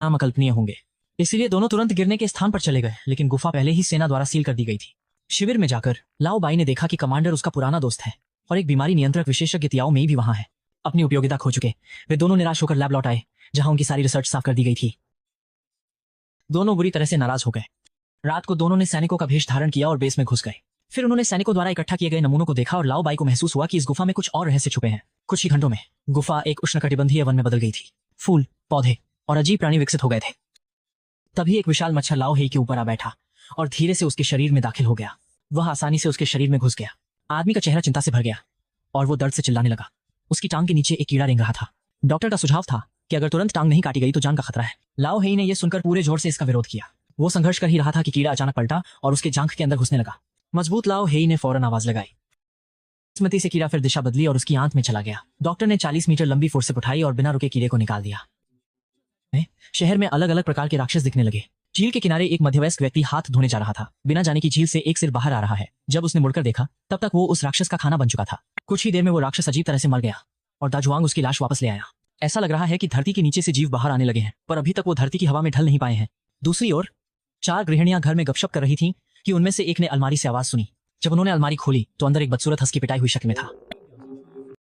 नाम अकल्पनीय होंगे। इसलिए दोनों तुरंत गिरने के स्थान पर चले गए, लेकिन गुफा पहले ही सेना द्वारा सील कर दी गई थी। शिविर में जाकर लाओ बाई ने देखा कि कमांडर उसका पुराना दोस्त है और एक बीमारी नियंत्रक विशेषज्ञ तियाओ मेई भी वहां है। अपनी उपयोगिता खो चुके वे दोनों निराश होकर लैब लौट आए, जहां उनकी सारी रिसर्च साफ कर दी गई थी। दोनों बुरी तरह से नाराज हो गए। रात को दोनों ने सैनिकों का भेष धारण किया और बेस में घुस गए। फिर उन्होंने सैनिकों द्वारा इकट्ठा किए गए नमूनों को देखा और लाओ बाई को महसूस हुआ कि इस गुफा में कुछ और रहस्य छुपे हैं। कुछ ही घंटों में गुफा एक उष्णकटिबंधीय वन में बदल गई थी। फूल, पौधे और अजीब प्राणी विकसित हो गए थे। तभी एक विशाल मच्छर लाओ हेई के ऊपर आ बैठा और धीरे से उसके शरीर में दाखिल हो गया। वह आसानी से उसके शरीर में घुस गया। आदमी का चेहरा चिंता से भर गया और वो दर्द से चिल्लाने लगा। उसकी टांग के नीचे एक कीड़ा रेंग रहा था। डॉक्टर का सुझाव था कि अगर तुरंत टांग नहीं काटी गई तो जान का खतरा है। लाओ हेई ने यह सुनकर पूरे जोर से इसका विरोध किया। वो संघर्ष कर ही रहा था कि कीड़ा अचानक पलटा और उसके जांघ के अंदर घुसने लगा। मजबूत लाओ हेई ने फौरन आवाज लगाई। स्मृति से कीड़ा फिर दिशा बदली और उसकी आंत में चला गया। डॉक्टर ने 40 मीटर लंबी फोर्सेप उठाई और बिना रुके कीड़े को निकाल दिया। शहर में अलग अलग प्रकार के राक्षस दिखने लगे। झील के किनारे एक मध्यवयस्क व्यक्ति हाथ धोने जा रहा था। बिना जाने की झील से एक सिर बाहर आ रहा है। जब उसने मुड़कर देखा तब तक वो उस राक्षस का खाना बन चुका था। कुछ ही देर में वो राक्षस अजीब तरह से मर गया और दाजुआंग उसकी लाश वापस ले आया। ऐसा लग रहा है कि धरती के नीचे से जीव बाहर आने लगे हैं, पर अभी तक वो धरती की हवा में ढल नहीं पाए हैं। दूसरी ओर 4 गृहिणियां घर में गपशप कर रही थीं कि उनमें से एक ने अलमारी से आवाज सुनी। जब उन्होंने अलमारी खोली तो अंदर एक बदसूरत हंस की पिटाई हुई शक्ल में था।